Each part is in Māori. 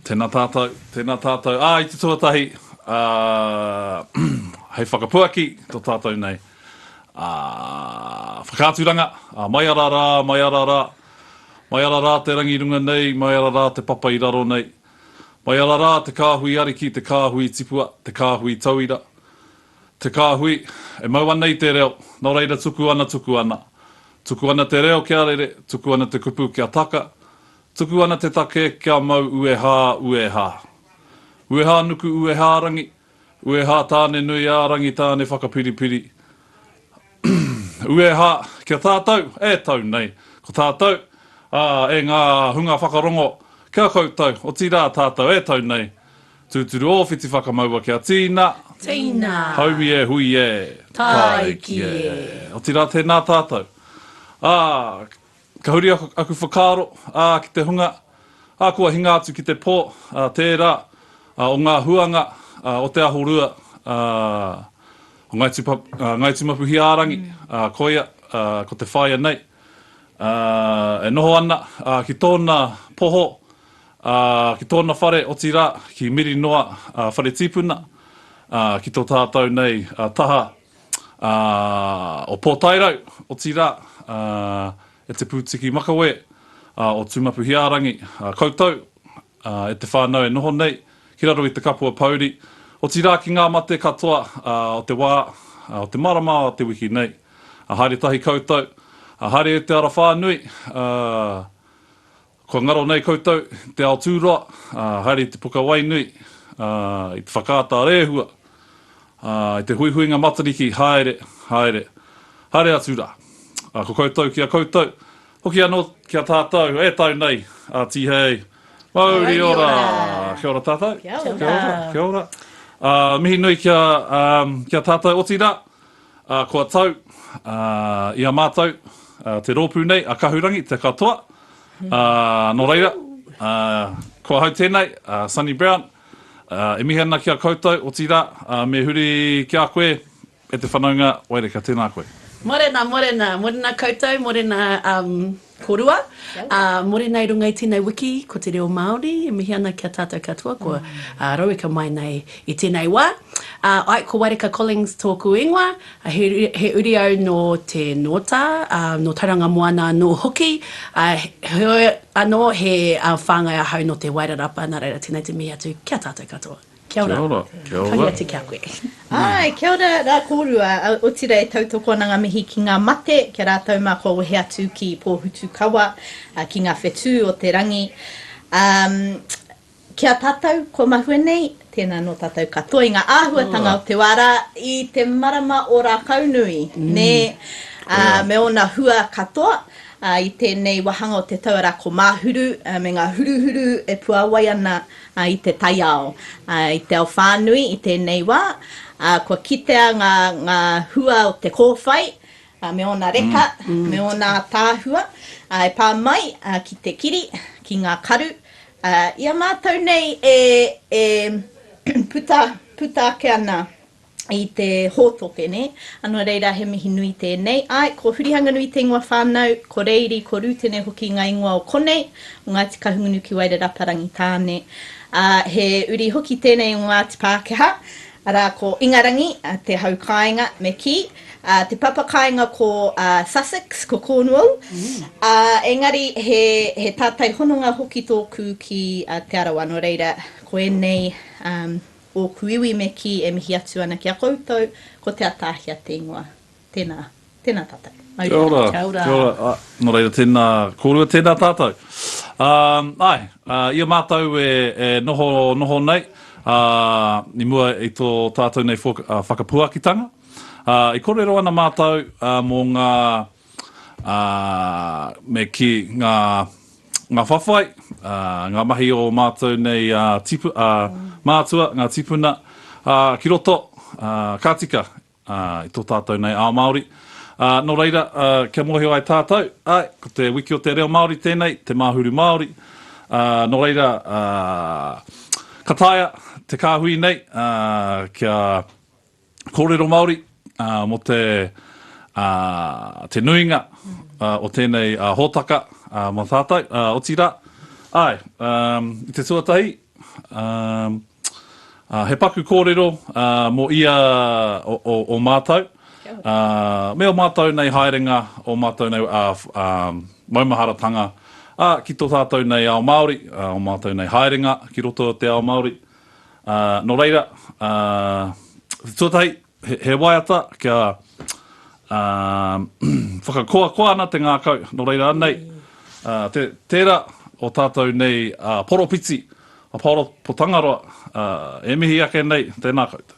Tēnā tātou. I te tuatahi, hei whakapuaki, tō tātou nei. Whakāturanga, mai arara te rangirunga nei, mai arara te papa I raro nei. Mai arara te kāhui ariki, te kāhui tipua, te kāhui tauira. Te kāhui, e maua nei te reo, nō reira tuku ana. Tuku ana te reo kia rere, tuku ana te kupu kia taka. Tuku ana te take kia mau ueha. Ueha nuku ueha rangi. Ueha tāne nui a rangi tāne whakapiripiri. Ueha kia tātou, e tau nei. Ko tātou, e ngā hunga whakarongo. Kia koutou, o tira tātou, e tau nei. Tūturu o whiti whakamaua kia tīna. Tīna. Haui e, hui e. Taiki e. O tira tēnā tātou. Ka huri aku whakaro, ki te hunga, kua hinga atu ki te pō, tērā, o ngā huanga, o te ahorua, o ngai tumapu hiārangi, koia, ko te whaia nei. E noho ana, ki tōna poho, ki tōna whare o tira, ki miri noa whare tipuna, ki tō tātou nei taha, o pōtairau, o tira, e te pūtiki makawe, o tumapu hiārangi, koutou, e te whānau e noho nei, ki raro I te kapua pauri, o tira ki ngā mate katoa, o te wā, o te marama o te wiki nei, haere tahi koutou, haere e te ara whānui, ko ngaro nei koutou, te ao tūroa, haere te puka wainui, I te whakaata rehua, I te huihuinga matariki, haere atura. Ko koutou kia koutou, hoki anō kia tātou, e tau nei, tihei, Maori ora. Kia ora tātou. Kia ora. Mihi nui kia tātou o tira, kua tau, I a mātou, te rōpū nei, a KahuRangi, te katoa, nō reira, kua hau tēnei, Suni Brown, e mihi ana kia koutou o tira, me huri kia koe, e te whanaunga, Waireka, tēnā koe. Morena koutou, morena korua. Morena I runga I tēnei wiki, ko te Reo Māori, e mihi ana kia tātou katoa, ko rauika mai nei I tēnei wā. Ai ko Waireka Collings tōku ingoa, he uri au no te nota, no tauranga moana no hoki, he anō he whāngai ahau no te wairarapa, nā reira tēnei te mihi atu, kia tātou katoa. Kia ora. Kahi atu kia koe. Ai, kia ora rā kōrua. O tira e tautoko ana ngā mihi ki ngā mate, kia rātou mā ko wehe atu ki pōhutu kawa, ki ngā whetū o te rangi. Kia tātou, ko mahue nei, tēnā no tātou katoa I ngā āhuatanga o te wāra I te marama o rā kaunui. Ne, me ona hua katoa, I tēnei wahanga o te tauara ko Mahuru, me ngā huruhuru e puawai ana I te taiao. I te ao whānui, I tēnei wā, kua kitea ngā hua o te kōwhai, me ona reka, me ona tāhua, e pā mai ki te kiri, ki ngā karu. Ia mātou nei e puta ke ana I te hōtoke, ne? Anō reira he mihi nui tēnei. Ai, ko Hurihanganui te ingoa whānau, ko reiri, ko rūtene hoki ngā ingoa o konei, o ngā te kahungunu ki Wairarapa rangi tāne. He uri hoki tēnei o ngā te Pākehā, ara ko Ingarangi, te hau kāinga me ki, te papa kāinga ko Sussex, ko Cornwall. Engari, he tātai hononga hoki tōku ki te arawa, anō reira, ko enei o kuiwi me ki e mihi atu ana kia koutou, ko te Ataahia te ingoa. Tēnā tātou. Kia ora. Nō reira tēnā kōrua, tēnā tātou. Ia mātou e noho nei, ni mua I tō tātou nei whakapuakitanga. I kōrero ana mātou mō me ki ngā whawhai, ngā mahi o mātou nei mātua, ngā tipuna, ki roto, kātika, I tō tātou nei A Māori. Nō reira, kia mohio ai tātou, ko te wiki o te Reo Māori tēnei, te Mahuru Māori. Nō reira, kataia, te kāhui nei, kia kōrero Māori, mo te nuinga o tēnei hōtaka, mō tātou, o tira. I te tuatahi, he paku kōrero mo ia o mātou. Me o mātou nei haerenga, o mātou nei maumaharatanga, ki tō tātou nei ao Māori, o mātou nei haerenga, ki roto o te ao Māori. No reira, tuatai, he waiata, kia whakakoa ana te ngākau, no reira anei, tērā o tātou nei poropiti, a poro potangaroa, e mihi ake nei, tēnā koutou.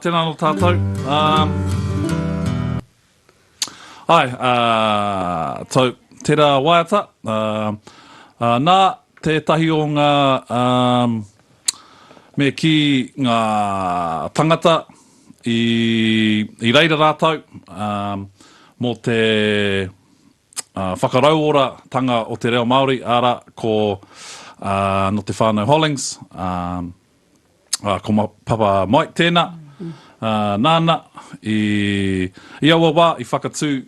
Tēnā no tātou. Tau, tērā waiata. Nā tētahi o ngā me ki ngā tangata i reira rātou mō te whakarauora tanga o te Reo Māori, ara ko no te whānau Collings, ko papa Mike tēnā, nāna i aua wā i whakatū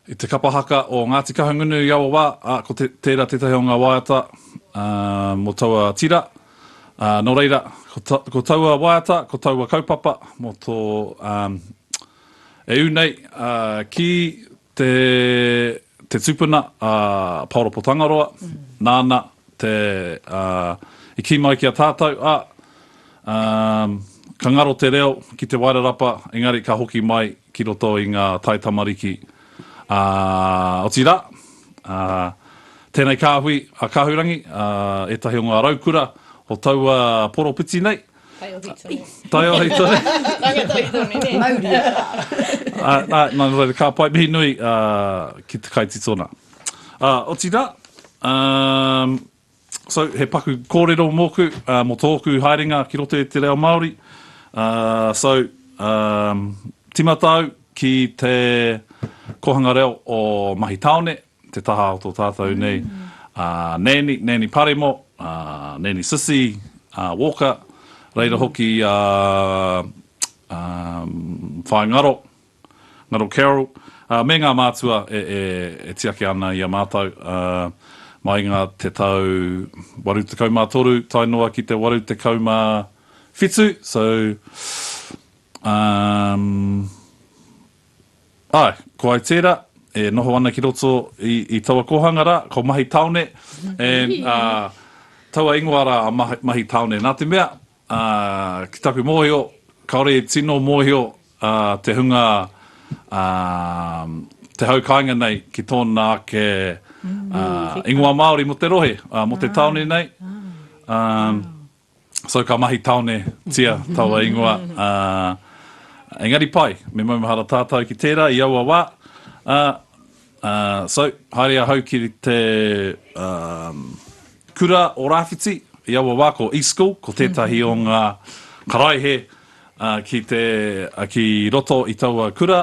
i te kapahaka o Ngāti KahuRangi i aua wā, ko tērā tētahi o ngā waiata mo taua tira. No reira, ko taua waiata, ko taua kaupapa mo tō e unei ki te tupuna Paoro Potangaroa, nāna te i ki mai ki a tātou, ka ngaro te reo ki te wairarapa, engari ka hoki mai ki roto i ngā taitamariki o tira. Tēnei kāhui a KahuRangi, etahi o ngā raukura, o taua poropiti nei. Tai o hei tone. Mauri. Nā reira ka pai mihi nui ki te kaititona. O tira, so he paku kōrero mōku mō tōku haerenga ki roto e te Reo Māori. Timatau ki te kohanga reo o Mahi Taone, te taha o tō tātou nei. Neni Paremo, Neni Sisi, Walker, reira hoki Whai Ngaro Carol, me ngā mātua e tiake ana i a mātou. Mai ngā te tau 83, tai noa ki te 87. So, ko ai tērā, e noho ana ki roto i taua kohanga rā, ko Mahi Taone, and taua ingoara a Mahi Taone. Nā te mea, ki taku mōhio, kaore tino mōhio, te hunga, te haukainga nei ki tōna ke ingoa Māori mo te rohe, mo te taone nei. So ka mahi taone tia taua ingoa. Engari pai, me maumahara tātou ki tērā, i aua wā. So, haere a hau ki te kura o Rāwhiti, i aua wā ko e-school, ko tētahi o ngā karaihe ki roto i taua kura.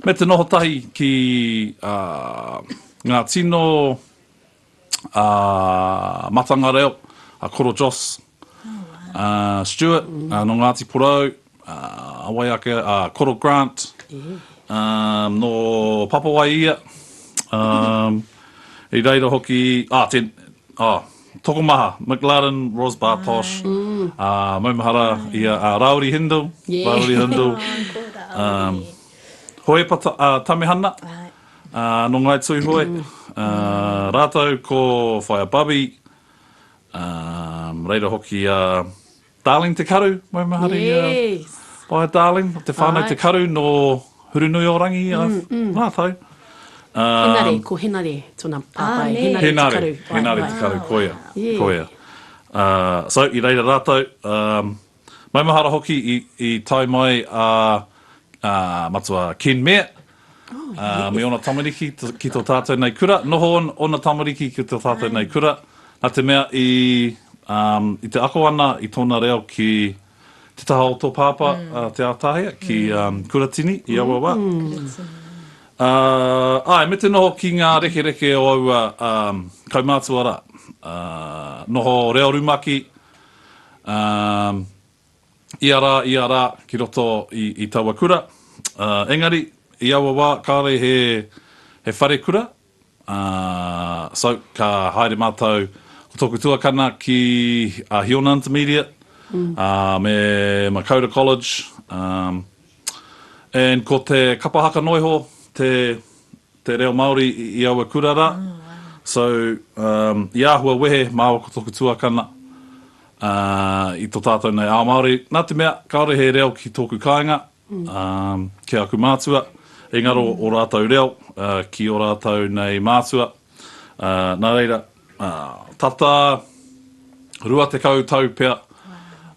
Me te noho tahi ki ngā tino matanga reo, Koro Joss, Stuart, no Ngāti Porou, Waiaka, Koro Grant, no Papawaia, i reira hoki, toko maha, McLaren, Ros Bartosh, maumahara ia Rauri Hindle, Rauri Hindle, Hoi Tamehana, no Ngai Tui Hoi, rātou ko Whaia Babi, reira hoki Darling Te Karu, maumahari, Whaia Darling, te whānau Te Karu no Hurunui o Rangi, rātou. Henare, ko Henare, tōna pāpai. Henare Te Karu, koia. So, i reira rātou, maumahara hoki i tai mai matua Ken Mea, me ona tamariki ki tō tātou nei kura, noho ona tamariki ki tō tātou nei kura, nā te mea i te ako ana i tōna reo ki te taha o tō pāpa, te Ataahia, ki Kuratini, i aua wā. Me te noho ki ngā reke o aua kaumātua rā. Noho reo rumaki, i ara ki roto i taua kura. Engari, i aua wā, kāre he whare kura. So, ka haere mātou ko tōku tuakana ki Hiona Intermediate, me Waireka College, and ko te kapahaka noiho, te Reo Māori i aua kura rā. So, i āhua wehe māua ko tōku tuakana i tō tātou nei A Māori. Nā te mea, kaore he reo ki tōku kāinga, ki aku mātua, engaro o rātou reo, ki o rātou nei mātua. Nā reira, tata rua te kautau pea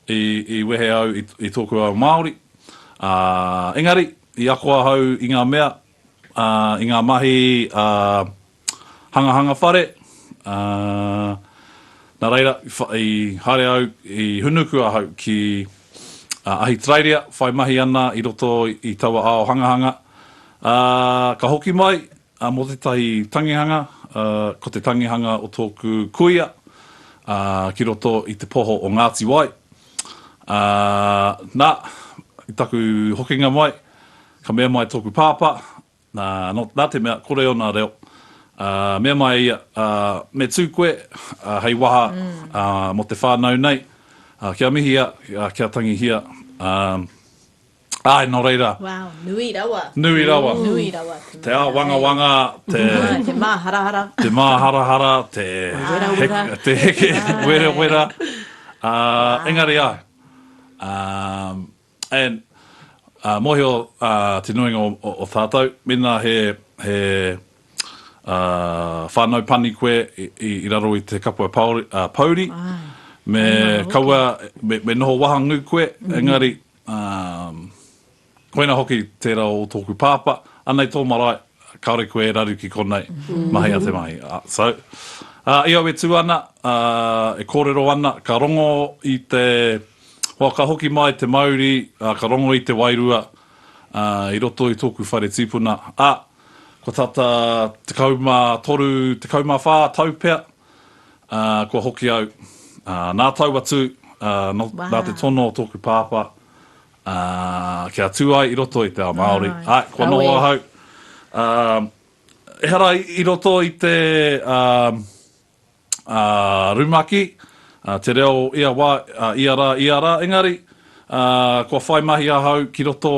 i wehe au i tōku au Māori. Engari, i akoa hau i ngā mea, i ngā mahi hanga whare. Nā reira, i haere au i hunukua hau ki ahi trairia, whai mahi ana i roto i taua ao hangahanga. Ka hoki mai, mo te tahi tangihanga, ko te tangihanga o tōku kuia, ki roto i te poho o Ngāti Wai. Nā, i taku hokinga mai, ka mea mai tōku pāpa, nā te mea, kore o nā reo. Mea mai ia, me tūkoe, hei waha mo te whānau nei, kia mihi ia, kia tangi hia. Nō reira. Wow, nui rawa. Nui rawa. Te ao wanga, te māharahara. Te māharahara, te heke, wera. Engari ai. And mohio te nuinga o tātou, mina he whānau pani koe i raro i te kapua pauri. Me kaua, me noho wahangu koe, engari, koina hoki tērā o tōku pāpa, anei tō marae, kaore koe raru ki konei, mahi a te mahi. So, i au e tū ana, e kōrero ana, ka rongo i te, ka hoki mai te Māori, ka rongo i te Wairua, i roto i tōku whare tīpuna. Ko tata te kauma toru, te kauma whā taupea, ko hoki au, nā tau atu, nā te tono o tōku pāpa, kia tū ai i roto i te A Māori. Kua noa hau. Ehara i roto i te rumaki, te reo ia wā, i ara, engari, kua whai mahi a hau ki roto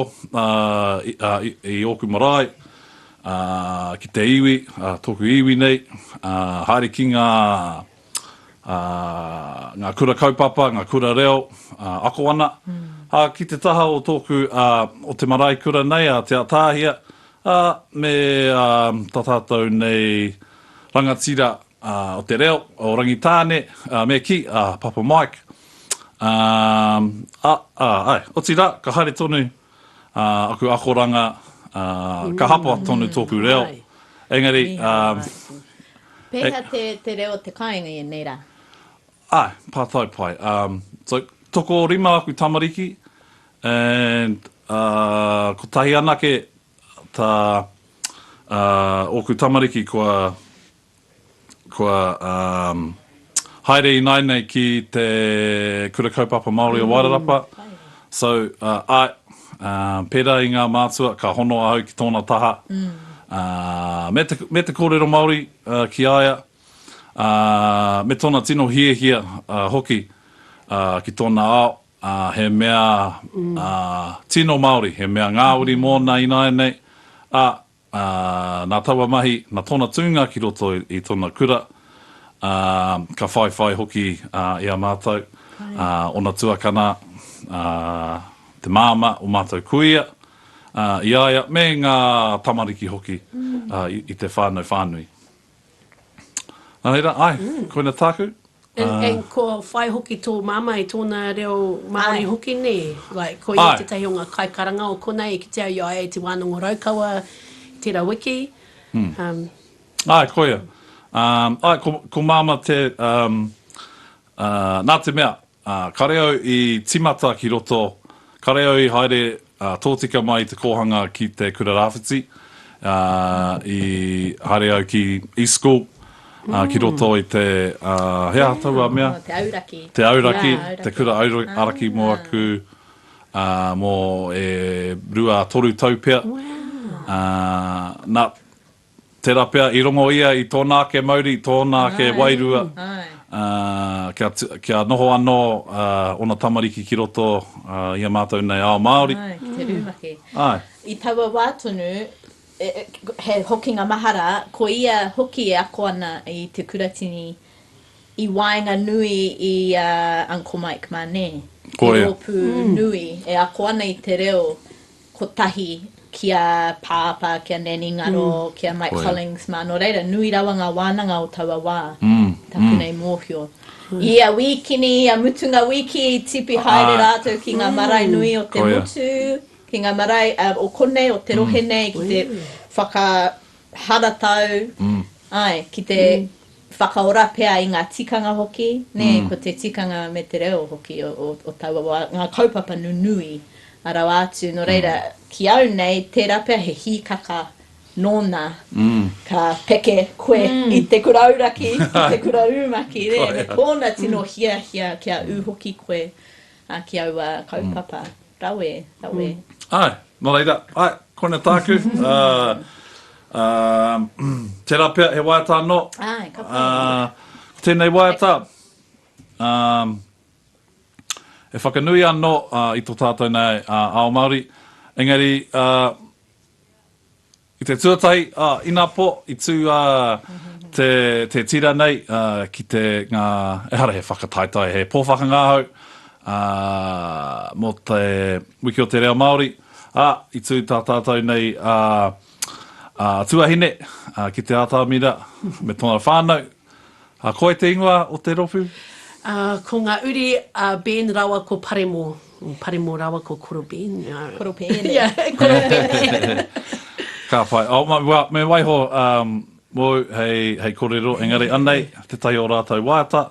i oku marae, ki te iwi, tōku iwi nei, haere ki ngā ngā kura kaupapa, ngā kura reo, ako ana. Ki te taha o tōku o te marae kura nei, Te Ataahia, me tā tātou nei rangatira o te reo, o rangitāne, me ki, Papa Mike. O tira, ka haere tonu, aku akoranga, ka hapa tonu tōku reo. Engari, Pēha te reo te kāinga i nei rā? Pātai pai. So, toko rima aku tamariki, and ko tahi anake tā oku tamariki kua haere i nai nei ki te kura kaupapa Māori o Wairarapa. So, pēra i ngā mātua, ka hono au ki tōna taha. Me te kōrero Māori ki aia, me tōna tino hia hoki ki tōna ao, he mea tino Māori, he mea ngāuri mōna i nai nei, nā taua mahi, nā tōna tūnga ki roto i tōna kura, ka whai hoki i a mātou, ona tuakana te māma o mātou kuia, i aia, me ngā tamariki hoki i te whānui. Nā reira, koina tāku. Ko whai hoki tō mama i tōna reo Māori hoki ne? Like, ko i te tahi o ngā kaikaranga o konei, ki te au ai te wānongo raukawa, te ra wiki. Koia. Ko mama te, nā te mea, ka reo i timata ki roto, ka reo i haere tōtika mai te kohanga ki te kura rāwhiti, i haere au ki East School, ki roto i te, hea taua mea? Te auraki. Te auraki, te kura auraki mō aku, mō rua toru tau pea. Nā, tērā pea, i rongo ia i tōnā ke Māori, tōnā ke Wairua. Kia noho anō ona tamariki ki roto i a mātou nei A Māori. Te rūmaki. I taua wātonu, he hoki ngā mahara, ko ia hoki e ako ana i te kuratini i waenga nui i Uncle Mike mā ne. Ko ia. I rōpū nui e ako ana i te reo ko tahi kia Pāpa, kia Neni Ngaro, kia Mike Collings mā no reira. Nui rawa ngā wānanga o taua wā. Taku nei mōhio. Ia wikini, a mutunga wiki i tipi haere rātou ki ngā marae nui o te mutu, ki ngā marae o konei, o te rohe nei, ki te whakaharatau, ki te whakaora pea i ngā tikanga hoki, ko te tikanga me te reo hoki o taua wā, ngā kaupapa nunui a rau atu, no reira, ki au nei, tērā pea he hīkaka nōna, ka peke koe i te kurauraki, i te kuraurumaki, me kōna tino hia kia uhoki koe ki au kaupapa. Rawe. No reira, koina tāku. Tērā pea he waiata anō. Tēnei waiata. E whakanui anō i tō tātou nei A Māori. Engari, i te tuatahi, inapo, i tū te tira nei, ki te ngā, ehara he whakataitai, he pōwhakangāhau, mō te wiki o te Reo Māori, i tū tā tātou nei, tuahine, ki te Atamira, me tōna whānau. Koe te ingoa o te ropu? Ko ngā uri Ben rawa ko Paremo. Paremo rawa ko Koro Ben. Koro Ben. Koro Ben. Ka whai. Me waiho mō hei kōrero, engari anei, te tai o rātou waiata.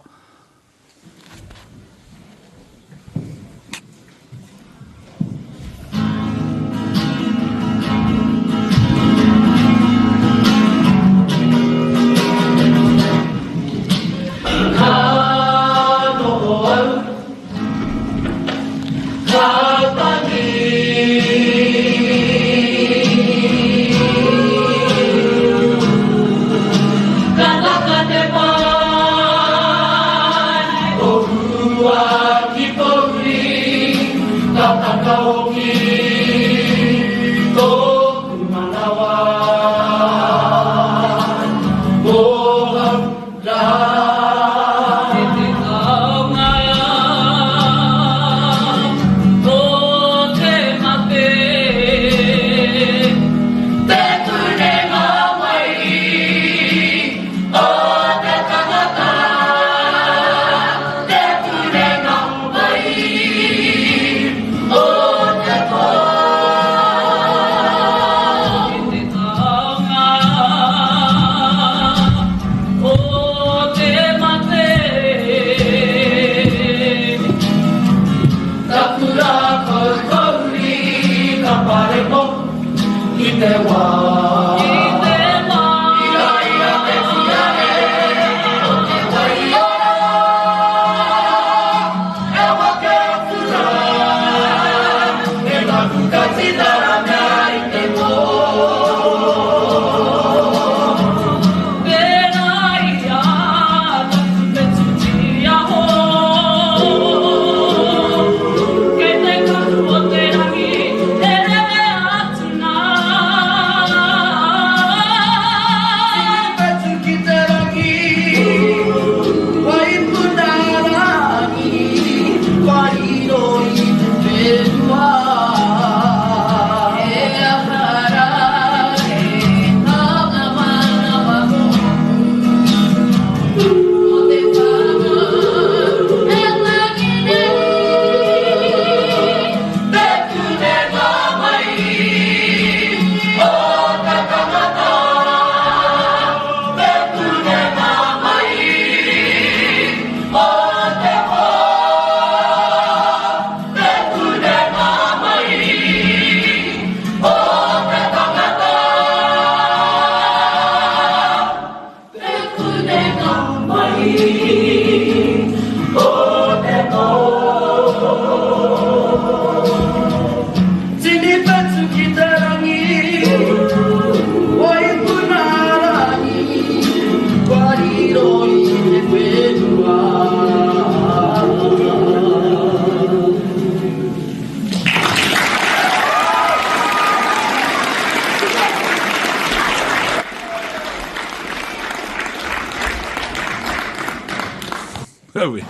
Aui.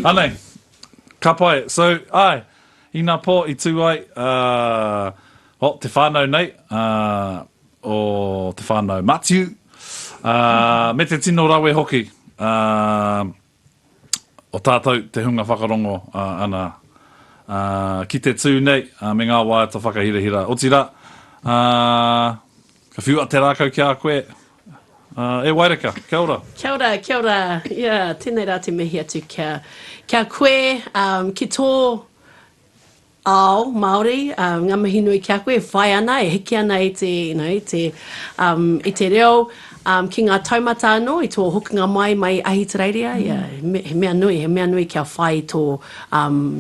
Anei, ka pai. So, ai, i ngā pō i tū ai, te whānau nei, o te whānau Matiu, me te tino rawe hoki, o tātou te hunga whakarongo ana ki te tū nei, me ngā waiata whakahirahira. O tira, ka whiua te rākau ki a koe, e Waireka, kia ora. Kia ora, kia ora. Yeah, tēnei rā te mihi atu kia koe, ki tō ao Māori, ngā mihi nui kia koe, whai ana, e hiki ana i te, i te reo, ki ngā taumata anō, i tō hokinga mai ahi te reiria, he mea nui kia whai tō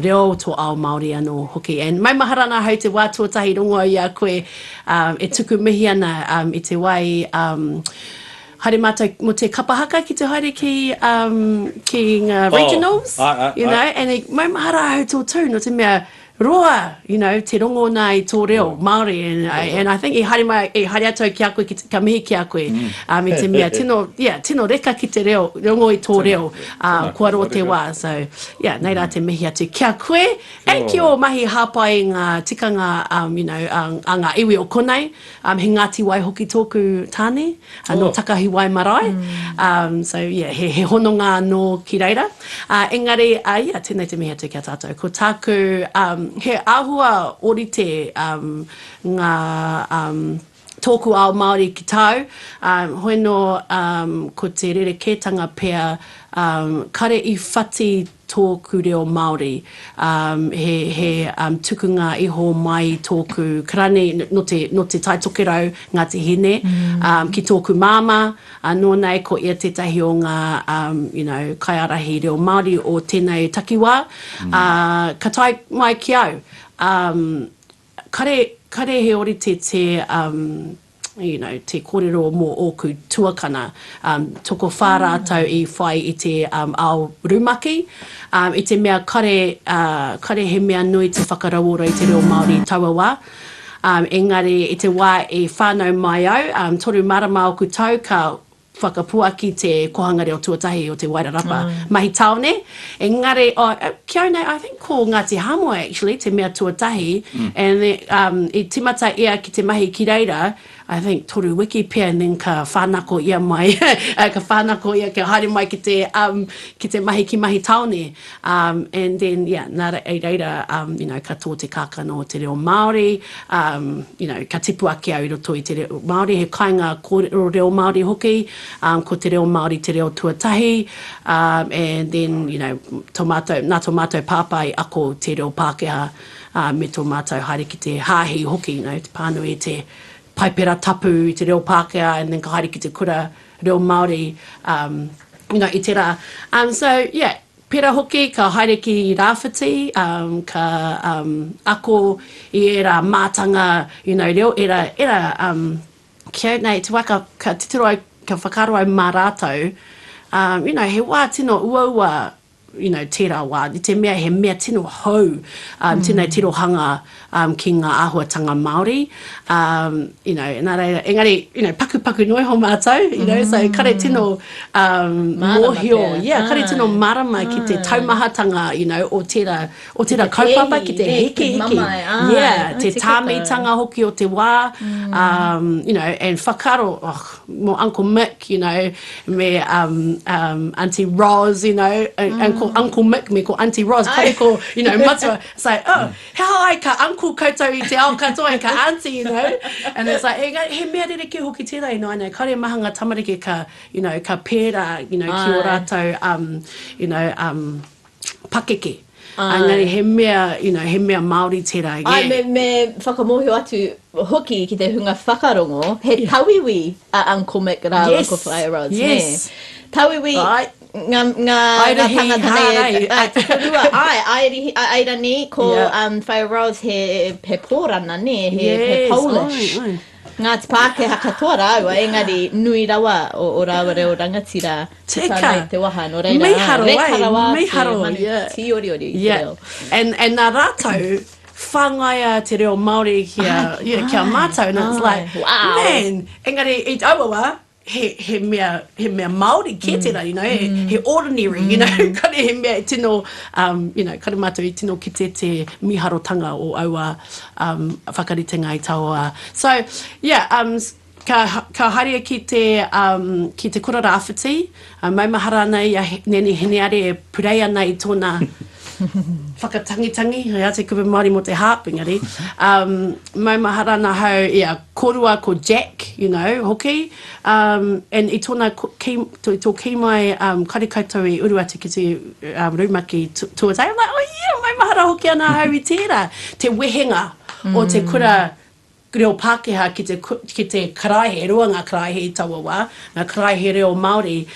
reo, tō ao Māori anō hoki. And mai maharana hau te wā tuatahi rongo i a koe, e tuku mihi ana i te wai, haere mātou mo te kapahaka ki te haere ki ngā regionals, and mai mahara hau tō tū, no te mea roa, te rongo nā i tō reo, Māori, and I think i haere atou ki a koe, ka mihi ki a koe, i te mea, tino reka ki te reo, rongo i tō reo, kua roa te wā, so, nei rā te mihi atu kia koe, e ki o mahi hāpai ngā tikanga, a ngā iwi o konei, he Ngāti Wai hoki tōku tāne, no Takahi Wai Marae, so, he hononga no ki reira, engari, tēnei te mihi atu kia tātou, ko tāku, he āhua orite ngā tōku ao Māori ki tau, hoi no ko te rerekētanga pea, kare i whati tōku reo Māori, he tukunga iho mai tōku karane, no te taitokerau ngā te hine, ki tōku māma, nō nei ko ia tētahi o ngā, kaiarahi reo Māori o tēnei takiwā, ka tai mai ki au, kare he orite te kōrero mō ōku tuakana, toko whārātau i whai i te ao rumaki, i te mea kare he mea nui te whakaraora i te reo Māori tauawā, engari i te wā e whānau mai au, toru marama oku tau ka whakapuaki te kohanga reo tuatahi o te Wairarapa mahi taone. Engari, kia nei, I think ko Ngāti Hamoa actually, te mea tuatahi, and i timata ia ki te mahi ki reira, I think toru wiki pia, and then ka whanako ia mai, ka whanako ia, ka haere mai ki te mahi ki mahi taone. And then, yeah, nara e reira, you know, ka tō te kākano te reo Māori, you know, ka tipu ake au roto i te reo Māori, he kainga ko reo Māori hoki, ko te reo Māori, te reo tuatahi, and then, you know, nā tomato pāpai ako te reo Pākehā, me tō mātou haere ki te hāhi hoki, you know, te pānui e te paipera tapu i te reo Pākehā, and then ka haere ki te kura reo Māori, you know, i te rā. So, yeah, pera hoki, ka haere ki rāwhiti, ka ako i era mātanga, you know, reo, era kia nei, te waka, ka titiro ai, ka whakaro ai mā rātou, you know, he wā tino ua, you know, tērā wā, i te mea, he mea tino hou, tēnei tirohanga ki ngā āhuatanga Māori, you know, engari, you know, paku noi ho mātou, you know, so kare tino mōhio, yeah, kare tino marama ki te taumahatanga, you know, o tērā kaupapa ki te hiki, yeah, te tāmitanga hoki o te wā, you know, and whakaro, mo Uncle Mick, you know, me Auntie Roz, you know, and ko Uncle Mick, me ko Auntie Roz, kare ko, you know, matua, it's like, oh, how ai ka uncle koutou i te ao katoa ka auntie, you know, and it's like, he mea rere ki hoki tērā, you know, and kare mahanga tamariki ka, you know, ka pēra, you know, ki o rātou, you know, pakeke. Engari, he mea, you know, he mea Māori tērā. Ai, me whakamohio atu hoki ki te hunga whakarongo, he tawiwi a Uncle Mick rā, yes. Uncle Fire Rods. Yes. Tawiwi, ngā tangata nei, aira ni, ko Fire Rods he pōrana ne, he Polish. Ngā te Pākehā katoa rāua, engari nui rawa o rāua reo rangatira. Te waha, no reira. Meiharo, yeah. Ti ori yeah. And nā rātou, whangaia te reo Māori kia mātou, and it's like, wow. Man, engari, i tauawa, he mea Māori ki tērā, you know, he ordinary, you know, kare he mea tino, you know, kare mātou I tino ki te miharotanga o aua whakaritenga I taua. So, yeah, ka haere ki te kura rāwhiti, mai mahara nei, nene heneare e purei ana I tōna whakatangitangi, hea te kupa Māori mo te harp, engari. Mai mahara na hau, yeah, korua ko Jack, you know, hoki. And I tōna tō ki mai kare koutou I uruata ki te rumaki tuatai. I'm like, oh yeah, mai mahara hoki ana hau I tērā. Te wehenga o te kura reo Pākehā ki te karaihe, ruanga karaihe I taua wā, ngā karaihe reo Māori,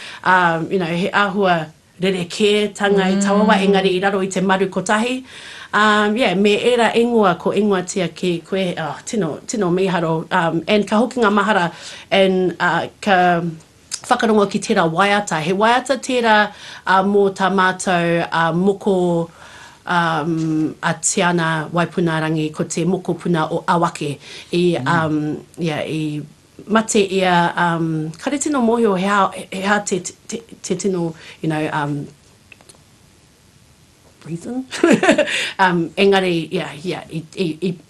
you know, he āhua rere kē tanga I taua wā, engari I raro I te maru kotahi. Yeah, me era ingoa ko ingoa tia ki koe, tino miharo, and ka hoki ngā mahara, and ka whakarongo ki tērā waiata. He waiata tērā mō tā mātou moko a tiana waipunarangi ko te moko puna o awake. I mate ia, kare tino mohio hea te tino, you know, reason. Engari,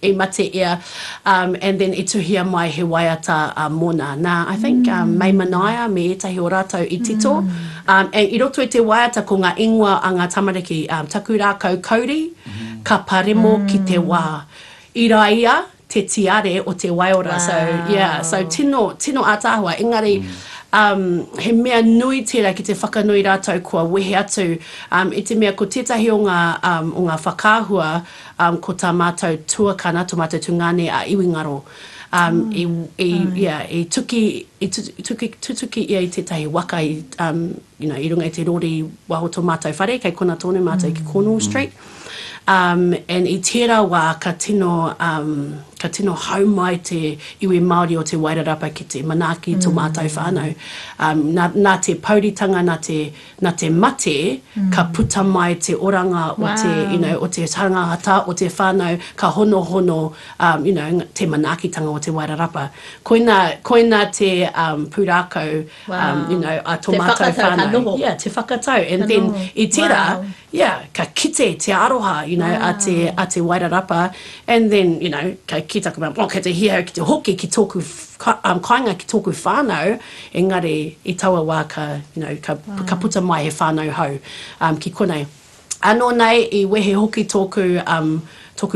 I mate ia, and then I tuhia mai he waiata mona. Nā, I think mai manaia me etahi o rātou I tito. And I roto I te waiata ko ngā ingoa a ngā tamariki, taku rākau kauri, ka paremo ki te wā. I raia, te tiare o te waiora. Wow. So, yeah, so tino ātāhua. Engari, he mea nui tērā ki te whakanui rātou kua wehe atu. I te mea ko tētahi o ngā whakāhua ko tā mātou tuakana, tō mātou tungane a iwingaro. I tutuki ia I tētahi waka you know, I runga I te rori waho tō mātou whare, kei kona tōne mātou ki Cornwall Street. And I tērā wā ka tino hau mai te iwi Māori o te Wairarapa ki te manaki tō mātou whānau. Nā te pauritanga, nā te mate, ka puta mai te oranga o te, you know, o te tangata o te whānau, ka hono, you know, te manakitanga o te Wairarapa. Koina te pūrākau, you know, a tō mātou whānau. Yeah, te whakatau. And then I tērā, ka kite te aroha, you know, a te Wairarapa, and then, you know, ka kita ka te hia ki te hoki ki tōku kainga ki tōku whānau, engari I taua wā ka, you know, ka puta mai he whānau hau ki konei. Anō nei I wehe hoki tōku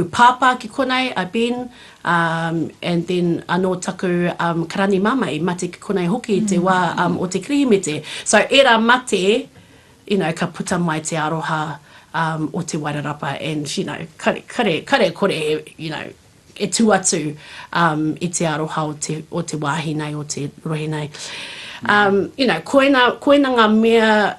pāpā ki konei, a Ben, and then anō taku karani mama I mate ki konei hoki te wā o te krihimete. So era mate, you know, ka puta mai te aroha o te Wairarapa, and, you know, kare kore, you know, e tu atu I te aroha o te wāhi nei, o te rohi nei. You know, koina ngā mea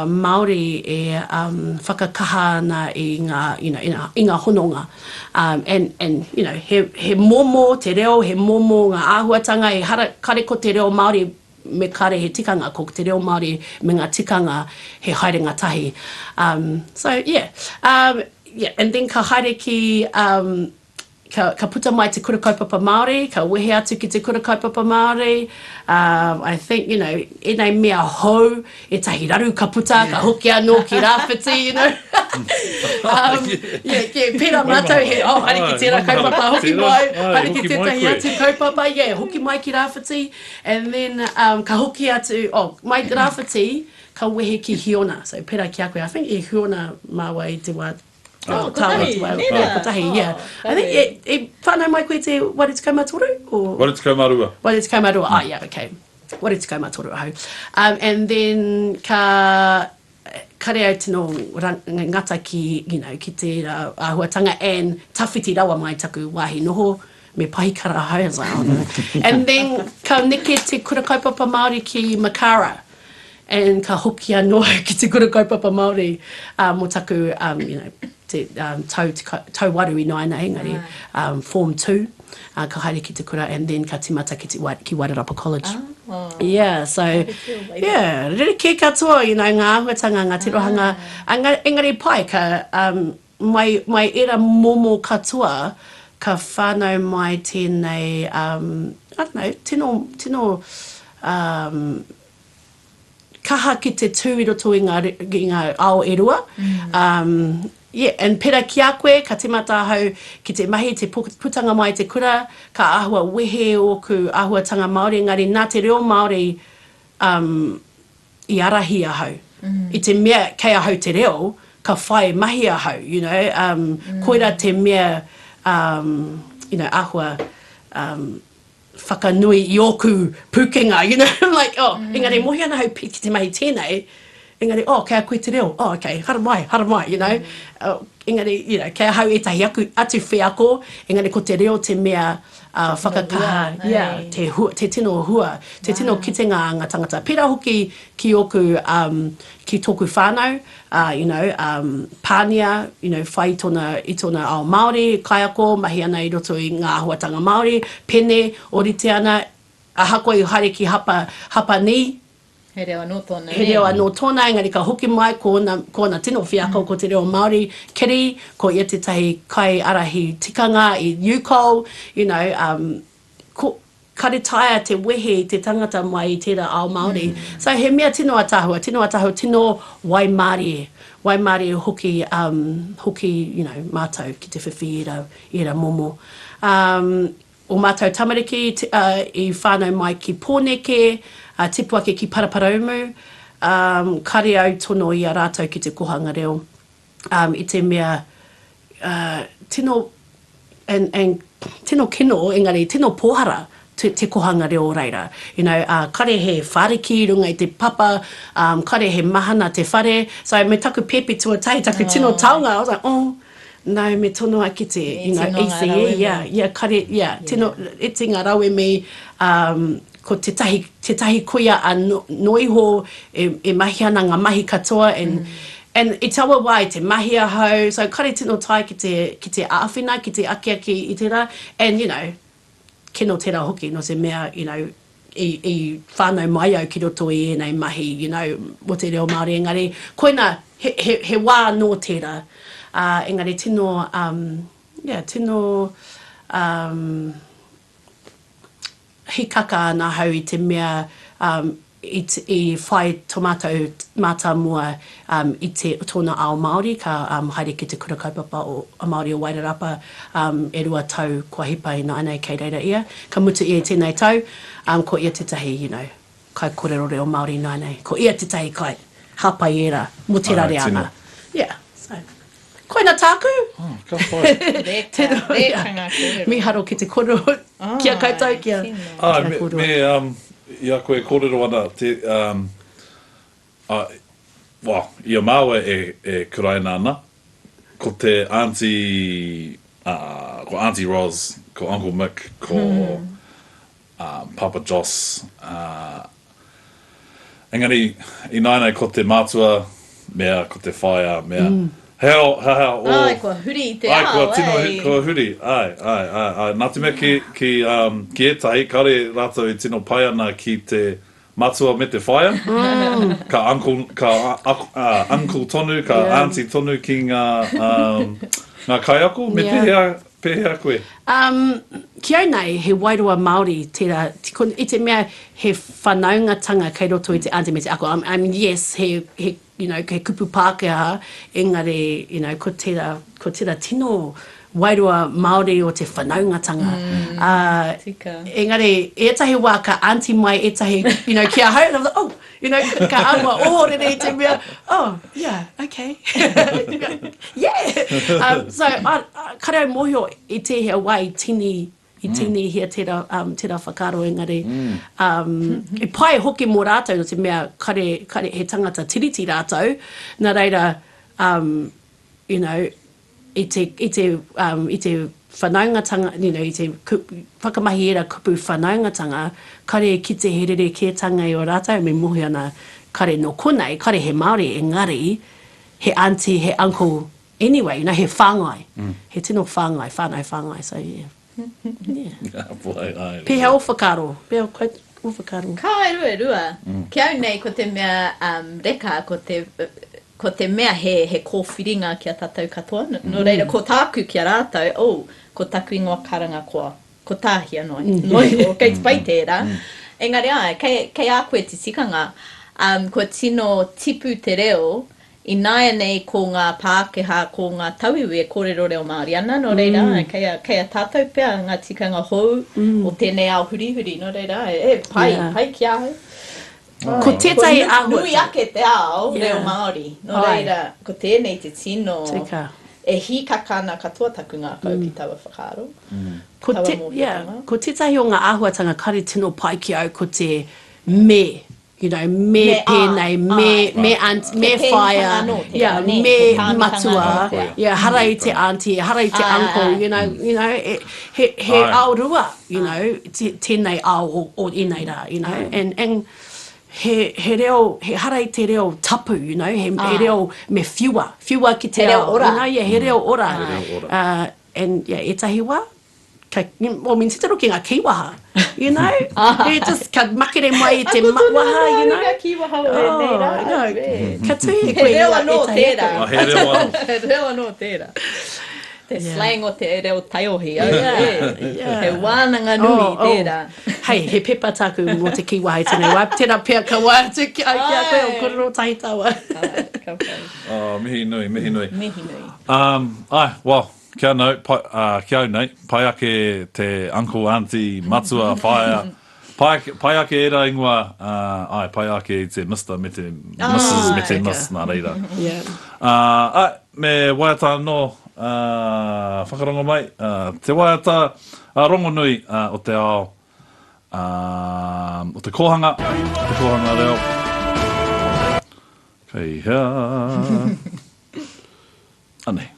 Māori e whakakaha ana I ngā, you know, I ngā hononga. And, you know, he momo te reo, he momo ngā āhuatanga, e kare ko te reo Māori, me kare he tikanga, ko te reo Māori me ngā tikanga he haere ngā tahi. So, yeah. Yeah, and then ka haere ki, ka puta mai te kura kaupapa Māori, ka wehe atu ki te kura kaupapa Māori. I think, you know, e nei mea hou, e tahi raru ka puta, ka hoki anō ki rāwhiti, you know. Pēra mātou he, hari ki tērā kaupapa, hoki mai, hari ki tētahi atu kaupapa, hoki mai ki rāwhiti. And then ka hoki atu, mai rāwhiti, ka wehe ki hiona. So pēra ki a koe, I think e hiona māua I te wā. Kotahi, yeah. I think whānau mai koe te Waireka Matoru? Waireka Marua. Waireka Marua, yeah, okay. Waireka Matoru hau. And then ka kare au tino ngata ki, you know, ki te āhuatanga and tawhiti rawa mai taku wāhi noho, me pahi kara hau, as I don't know. And then ka neke te kura kaupapa Māori ki Makara. And ka hoki anō ki te kura kaupapa Māori mo taku, you know, te tau waru I nai nei, engari, Form 2, ka haere ki te kura, and then ka timata ki Waireka College. Yeah, so, yeah, rere ke katoa, you know, ngā āhuatanga, ngā tirohanga, engari pai, ka mai era momo katoa, ka whānau mai tēnei, I don't know, tino, kaha ki te tū I roto I ngā ao erua. Yeah, and pera ki a koe, ka timata hau ki te mahi, te putanga mai te kura, ka ahua wehe o ku āhuatanga Māori, ngari nā te reo Māori I arahi a hau. I te mea kei a hau te reo, ka whai mahi a hau, you know, koira te mea, you know, ahua, whakanui I oku pukenga, you know, like, engari mohi ana hau ki te mahi tēnei, engari, kei a koe te reo, okay, hara mai, you know, engari, you know, kei a hau e tahi atu whiako, engari ko te reo te mea whakakaha, yeah, te tino hua, te tino kitenga ngā tangata. Pera hoki ki oku, ki tōku whānau, you know, pānia, you know, whai I tōna ao Māori, kaiako, mahi ana I roto I ngā āhuatanga Māori, pene, orite ana, ahako I haere ki hapa ni, He reo anō tōna. He reo anō tōna, engari ka hoki mai kōna tino whiako ko te reo Māori keri, ko ia te tahi kai arahi tikanga I Yuko, you know, kare taia te wehe te tangata mai I tērā ao Māori. So he mea tino atahua, tino Waimāori hoki, you know, mātou ki te whiwhi I ra momo. O mātou tamariki I whānau mai ki pōneke, tipu ake ki Paraparaumu, kare au tono I a rātou ki te kohanga reo. I te mea, tino, and tino kino, engari, tino pohara, te kohanga reo reira. You know, kare he whareki runga I te papa, kare he mahana te whare. So me taku pepe tuatai, taku tino taonga, I was like, no, me tono aki te, you know, easy, yeah, kare, yeah, tino, e te ngā rawe me, ko te tahi koia a noiho e mahi ana ngā mahi katoa, and I tawa wai te mahi a hau, so kare tino tai ki te āwhina, ki te aki I tērā, and, you know, kino tērā hoki, no se mea, you know, I whānau mai au ki roto I nei mahi, you know, mo te reo Māori, engari, koina, he wā no tērā, engari tino, hi kaka ana hau I te mea, i whai tomato mata mua I te tōna ao Māori, ka haere ki te kura kaupapa o a Māori o Wairarapa e rua tau kua hipa ina anei kei reira ia. Ka mutu ia tēnei tau, ko ia tetahi, you know, kai kōrero o Māori nai nei. Ko ia tetahi kai hapa i era, mo te rare ana. Yeah, so. Koina tāku? Oh, ka whai. Rekanga kōrero. Mi haro ki te kōrero, kia koutou, kia me ia koe kōrero ana te ia māua e kuraina ana ko te auntie ko Auntie Ros, ko Uncle Mick, ko Papa Joss engari I nainei ko te mātua mea ko te whaia mea heo Ai, kua huri I te ao, kua tino kua huri ai nā te mea ki etahi kare rātou I tino pai ana ki te matua me te whaia ka uncle tonu ka auntie tonu ki ngā kaiako me pehea koe Ki au nei, he wairua Māori, I te mea he whanaungatanga kei roto I te auntie me te ako. Yes, he you know, he kupu Pākehā, engari, you know, ko tera tino wairua Māori o te whanaungatanga. Tika. Engari, etahi wā ka auntie mai, etahi, you know, kia hau, and I was like, oh, you know, ka aua, re te mea, oh, yeah, okay. Yeah. So, kare au mohio I te hea wā I tini hea tera whakaro engari. I pai hoki mō rātou no te mea kare he tangata tiriti rātou. Nā reira, you know, I te whanaungatanga, you know, I te whakamahi era kupu whanaungatanga, kare ki te herere kētanga I o rātou, me mohi ana kare no konei, kare he Māori engari, he auntie, he uncle, anyway, you know, he whāngai. He tino whāngai, whāngai, so yeah. Yeah. Pehea o whakaro, pehea o whakaro. Ka e rua. Ki au nei ko te mea reka, ko te mea he kōwhiringa ki a tātou katoa. No reira, ko tāku ki a rātou, ko taku ingoa karanga koa. Ko tāhia noi. Noi o, kei te pai tērā. Engari ai, kei a koe te tikanga, ko tino tipu te reo, I naia nei ko ngā Pākehā, ko ngā tauiwi e kōrero Reo Māori ana, no reira, kei a tātou pia ngā tikanga hou, o tēnei ao hurihuri, no reira, pai ki aho. Ko tētai ahua. Nui ake te ao, Reo Māori, no reira, ko tēnei te tino, e hi kakana katoa taku ngā kau ki tawa whakaro. Ko tētai o ngā āhuatanga kare tino pai ki au, ko te me. You know, me pēnei, me whaia, me matua, harai te auntie, harai te uncle, you know, he aurua, you know, tēnei ao o inei rā, you know, and he reo, he harai te reo tapu, you know, he reo me whiua ki te reo ora, you know, he reo ora, and etahi wā. Well, min titaro ki ngā kiwaha, you know? He just ka makere mai I te waha, you know? He kiwaha o nei rā. Ka tui He reo anō tērā. He reo anō. He reo anō tērā. Te slang o te reo taiohi. He wānanga nui tērā. Hei, he pepa taku mō te kiwaha I tēnei wā. Tēnā pia ka wā tu ki ai kia koe o kororo tahi tawa. Mihi nui. Well. Kia au nei, pai ake te uncle, auntie, matua, whaia. Pai ake era ingoa, pai ake te Mr. me te Mrs. me te Miss, nā reira. Me waiata no whakarongo mai, te waiata rongo nui o te ao, o te kohanga reo. Kei hea. Anei.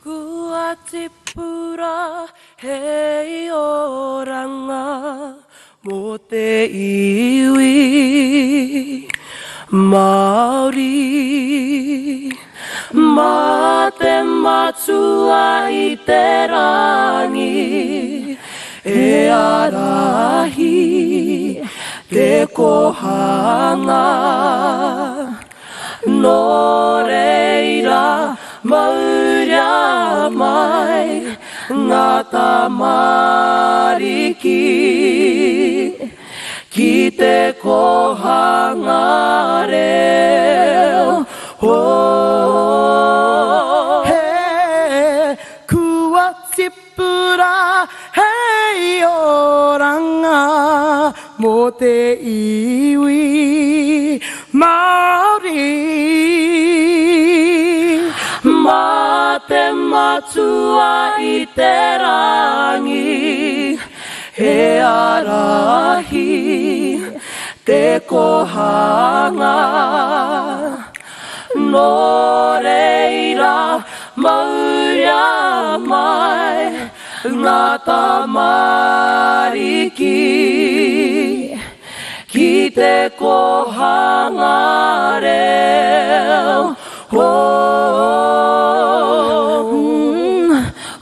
Kua te pura hei oranga mō te iwi Māori. Mā te matua I te rangi e arahi te kohanga. No reira mauria mai ngā tamariki kohanga reo. Oh, he kua tipura hei oranga mo te iwi Māori. Ma te matua i te rangi, he arahi te kohanga. No reira mauria mai ngā tamariki ki te kohanga reo.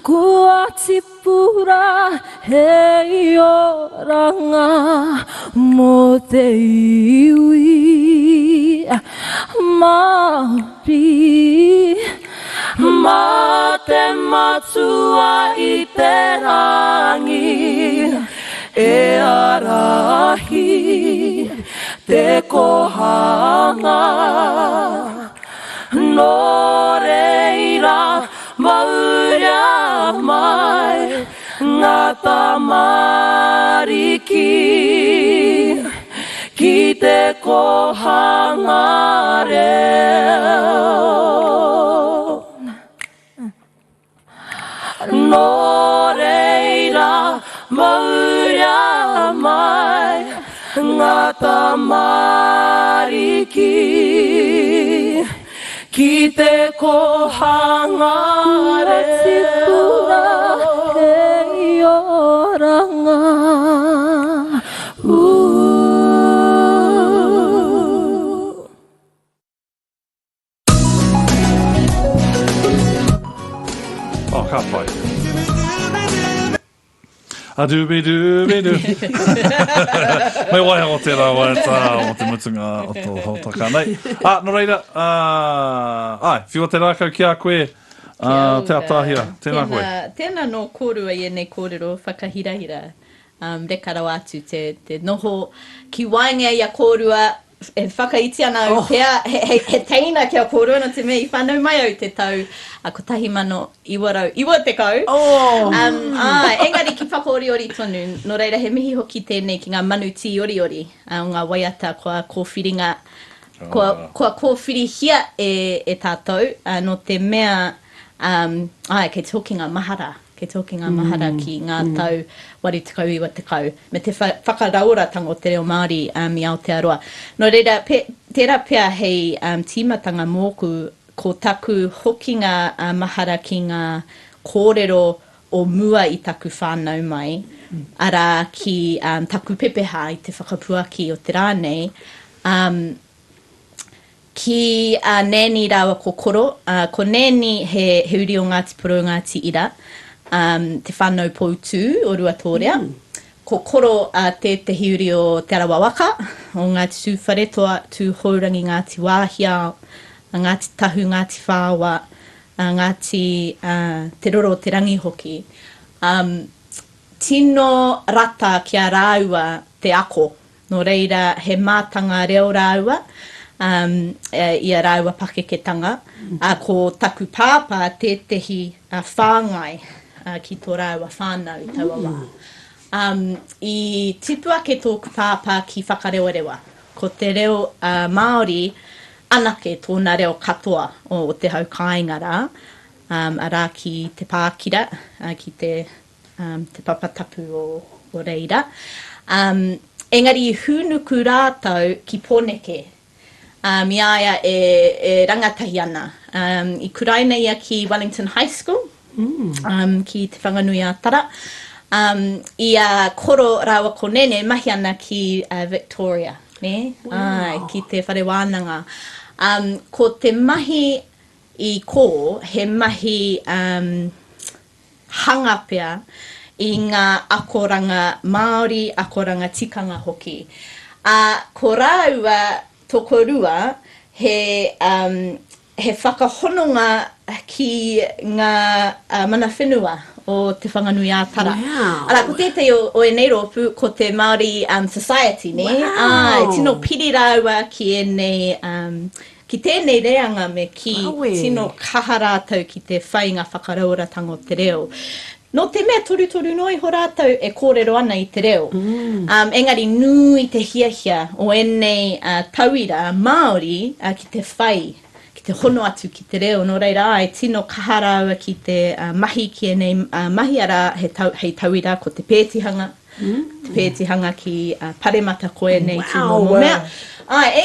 Kua tipura hei oranga mo te iwi Māori. Ma te matua i te rangi, e arahi te kohanga. No reira mauria mai ngā tamariki ki te kohanga reo. No reira mauria mai ngā tamariki ki te kohanga reo. Hei oranga. Oh, ka pai. Adubidubidu. Mai waia o te rawa e tā o te mutunga o tō hotaka nei. No reira, whiwa te rākau ki a koe, te Ataahia, tēnā koe. Tēnā no kōrua i nei kōrero, whakahirahira. Rekara atu te noho ki wainga i a kōrua, e whakaiti ana au pēr, he teina kia kōrua no te mea I whanau mai au te tau a ko tahi mano iwa te kau. Engari ki whakaoriori tonu, no reira he mihi hoki tēnei ki ngā manu ti oriori, o ngā waiata kua kōwhiringa, kua kōwhirihia e tātou, no te mea, kei te hoki ngā mahara. Kei te hoki ngā mahara ki ngā tau wari te kau iwa te kau. Me te whakarauratanga o te Reo Māori I Aotearoa. No reira, tērā pēr hei tīmatanga mōku ko taku hoki ngā mahara ki ngā kōrero o mua I taku whānau mai. Ara ki taku pepeha I te whakapuaki o te rānei. Ki nēni rawa ko koro. Ko nēni he uri o Ngāti Poro Ngāti Ira. Te whanau poutu o Ruatoria. Ko koro te hiuri o Te Arawa Waka, o Ngāti Tūwhare toa tū haurangi Ngāti Wāhia, Ngāti Tahu, Ngāti Whāwa, Ngāti Te Roro o Te Rangi hoki. Tino rata kia rāua te ako, no reira he mātanga reo rāua, ia rāua pakeketanga, ko taku pāpā tetehi whāngai, ki tō rāua whānau I taua wā. I tipu ake tōku pāpā ki whakareorewa. Ko te reo Māori, anake tōna reo katoa o te hau kāingara, arā ki te pākira, ki te papatapu o reira. Engari I hūnuku rātau ki pōneke. Miaia e rangatahi ana. I kuraina ia ki Wellington High School, ki te whanganui a Tara. Ia koro rawa konene mahi ana ki Victoria, ne? Wow. Ki te whare wānanga. Ko te mahi I ko, he mahi hanga pea I ngā akoranga Māori, akoranga tikanga hoki. Ko rāua toko rua, he whakahononga ki ngā mana whenua o te whanganui ātara. Wow. Ara, ko tētai o e nei ropu, ko te Māori society, ne? Wow. Tino piri raua ki e nei, ki tēnei reanga me ki Awe. tino kaha rātou ki te whainga whakarauratanga o te reo. No te mea toru noi ho rātou e kōrero ana i te reo. Engari nui te hiahia o enei tauira Māori ki te whai, ki te hono atu ki te reo. No reira ai, tino kaharaua ki te mahi ki enei mahi ara hei tauira ko te pētihanga. Te pētihanga ki paremata ko enei ki momo mea.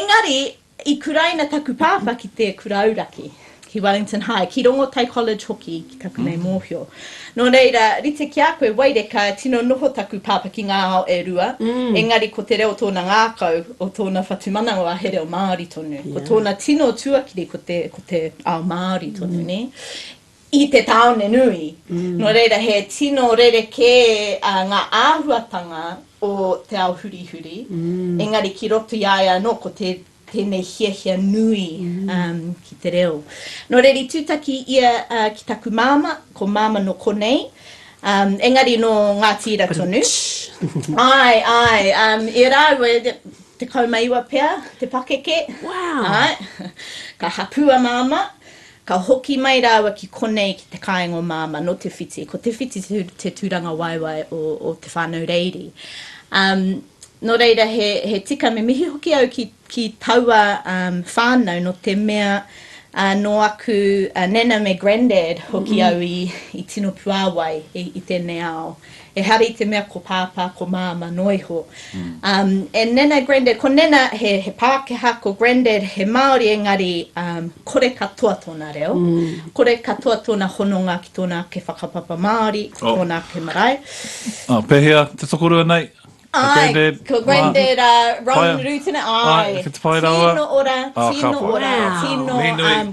Engari, i kuraina taku pāpa ki te kurauraki. Ki Wellington High, ki rongo tai college hoki, ki taku nei mōhio. No reira, rite ki a koe Waireka, tino noho taku pāpa ki ngā ao e rua. Engari ko te reo tōna ngākau o tōna whatumanawa he Reo Māori tonu. Ko tōna tino tuakiri ko te ao Māori tonu, ne? I te taone nui. No reira, he tino rereke ngā āhuatanga o te ao huri. Engari ki roto iaia no ko tēnei hiahia nui ki te reo. No reri tūtaki ia ki taku māma, ko māma no konei. Engari no ngā tira tonu. I rāua te kaumaiwa pea, te pakeke. Wow. Ka hapua māma. Ka hoki mai rāua ki konei ki te kāingo māma no te whiti. Ko te whiti te tūranga waiwai o te whānau reiri. No reira, he tika me mihi hoki au ki taua whānau no te mea no aku nena me granddad hoki au i tino puāwai i tēnei ao. E hari te mea ko pāpā, ko māma, noiho. E nena granddad, ko nena he Pākehā, ko granddad he Māori engari kore katoa tōna reo. Kore katoa tōna hononga ki tōna ke whakapapa Māori, ki tōna ke marae. Pehea, te tokorua nei. Ai, ko granddad Ron Rutana, ai. Ki te pai rawa. Tino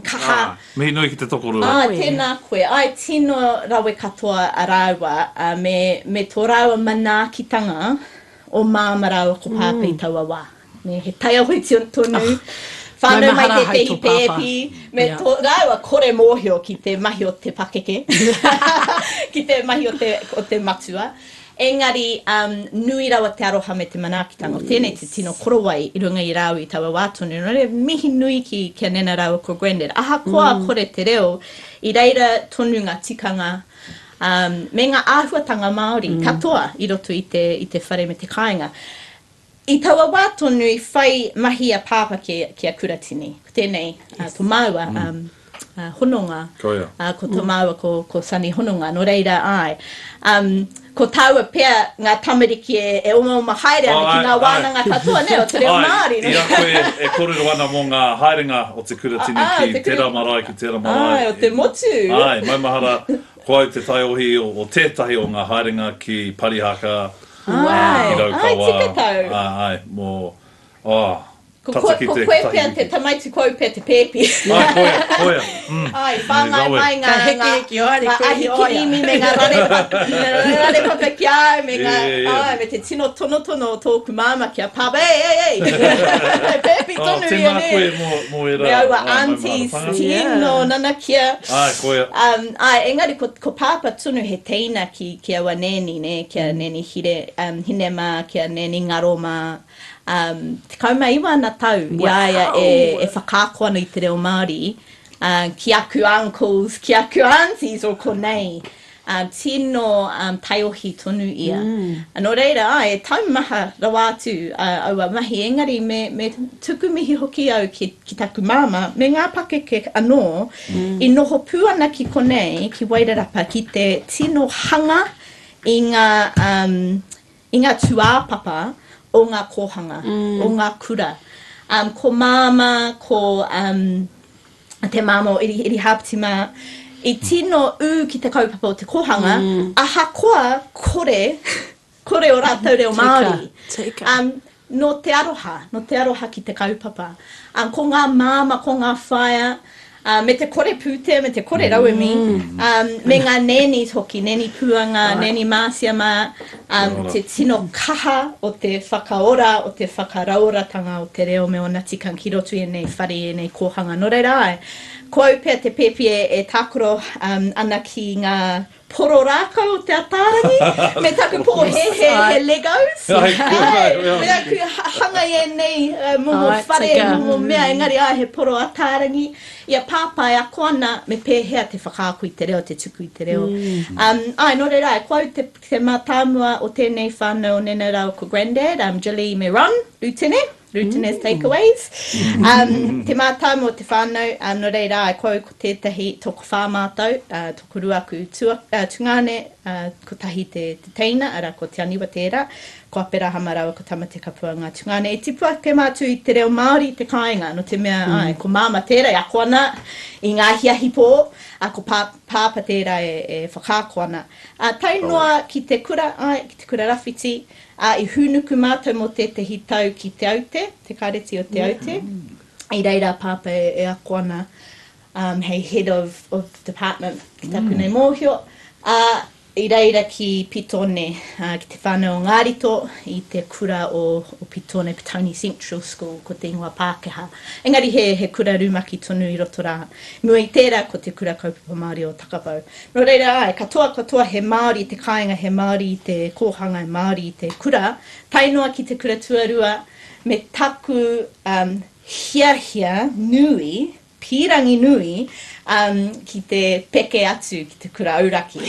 kaha. Mihi nui ki te tokorua. Tēnā koe. Ai, tino rawe katoa a rāua, me tō rāua manaakitanga o māma rāua ko pāpei taua wā. He tai ahoi tonu. Whānau mai te tehi pēpi. Me tō rāua kore mōhio ki te mahi o te pakeke. Ki te mahi o te matua. Engari, nui rawa te aroha me te manaakitanga. O tēnei te tino korowai i runga i rāu i taua wātonu. No re, mihi nui ki nena rāua ko granddad. Aha koa kore te reo, i reira tonu ngā tikanga, me ngā āhuatanga Māori, katoa i roto i te whare me te kāinga. I taua wātonu i whai mahi a pāpa ki a kuratini. Tēnei, tō maua, hononga. Ko tō maua ko Suni hononga. No reira ai. Ko taua pēr ngā tamariki e oma haere ana ki ngā wānanga katoa, ne, o te Reo Māori. Ia koe e korero ana mō ngā haerenga o te kuratini ki tērā marae, ki tērā marae. Ai, o te motu. Ai, maumahara, ko au te taiohi o tētahi o ngā haerenga ki Parihaka, ki Raukawa. Ai, tikatau. Ai, mō, Ko koe pēr te tamaitu koe pēr te pēpi. Ai, koea. Ai, whāngai mai ngā ahikirimi me ngā rare papa ki au, me te tino tono o tōku māma ki a pāpa, ei, pēpi tonu i Tēnā koe mō e rā. Me aua aunties, tino, nana kia. Ai, koea. Ai, engari, ko pāpa tunu he teina ki aua neni, ne, ki a neni hinema, ki a neni ngaroma. Te kaumaiwa ana tau, iaia e whakaako ana i te Reo Māori, ki aku uncles, ki aku aunties o konei, tino taiohi tonu ia. Anō reira, e taumaha rawātu aua mahi, engari me tuku mihi hoki au ki taku māma, me ngā pakeke anō, I noho pū ana ki konei, ki Wairarapa, ki te tino hanga I ngā tuāpapa, o ngā kohanga, o ngā kura. Ko māma, ko te māma o iri hāptima, I tino ki te kaupapa o te kohanga, aha koa kore o rātou Reo Māori. No te aroha ki te kaupapa. Ko ngā māma, ko ngā whaia, me te kore pūtea, me te kore rauemi, me ngā nenis hoki, neni puanga, neni māsiama, Te tino kaha o te whakaora, o te whakarauratanga o te reo me o Ngāti Kankirotu e nei whare e nei kōhanga. Nō reira ai, ko au pia te pepi e tākuro ana ki ngā poro rākau o te Ataahia, me taku pō he Legos. Me taku hanga e nei momo whare, momo mea, engari ai he poro Ataahia. Ia pāpai a koana me pēhea te whakaako i te reo, te tuku i te reo. Ai, nō reira ai, ko au te mātāmua o tēnei whānau nena rau ko granddad, Julie me Ron, Lieutenant's takeaways. Te mātau o te whānau, no reira ai, ko tētahi toko whāmātau, toko ruaku tungane, ko tahi te teina, ara ko te aniwa tērā, ko apera hamarawa ko tama te kapua ngā tungane. E tipua ke mātu i te reo Māori te kāinga, no te mea, ai, ko māma tērā, a koana, i ngā hiahi pō, a ko pāpa tērā e whakākoana. Tainoa ki te kura, ki te kura rawhiti, I hunuku mātou mo tētahi tau ki te aute, te kāreti o te aute. I reira pāpa e akoana, hei head of department ki taku nei mōhio. I reira ki Pitone, ki te whānau o Ngārito, i te kura o Pitone Pitoni Central School, ko te ingoa Pākehā. Engari he kura rumaki tonu i roto rā. Mua i tērā ko te kura kaupapa Māori o Takapau. No reira ai, katoa he Māori, te kāinga he Māori, te kōhanga he Māori, te kura. Tainoa ki te kura tuarua, me taku hiahia nui, pirangi nui, ki te peke atu ki te kura auraki.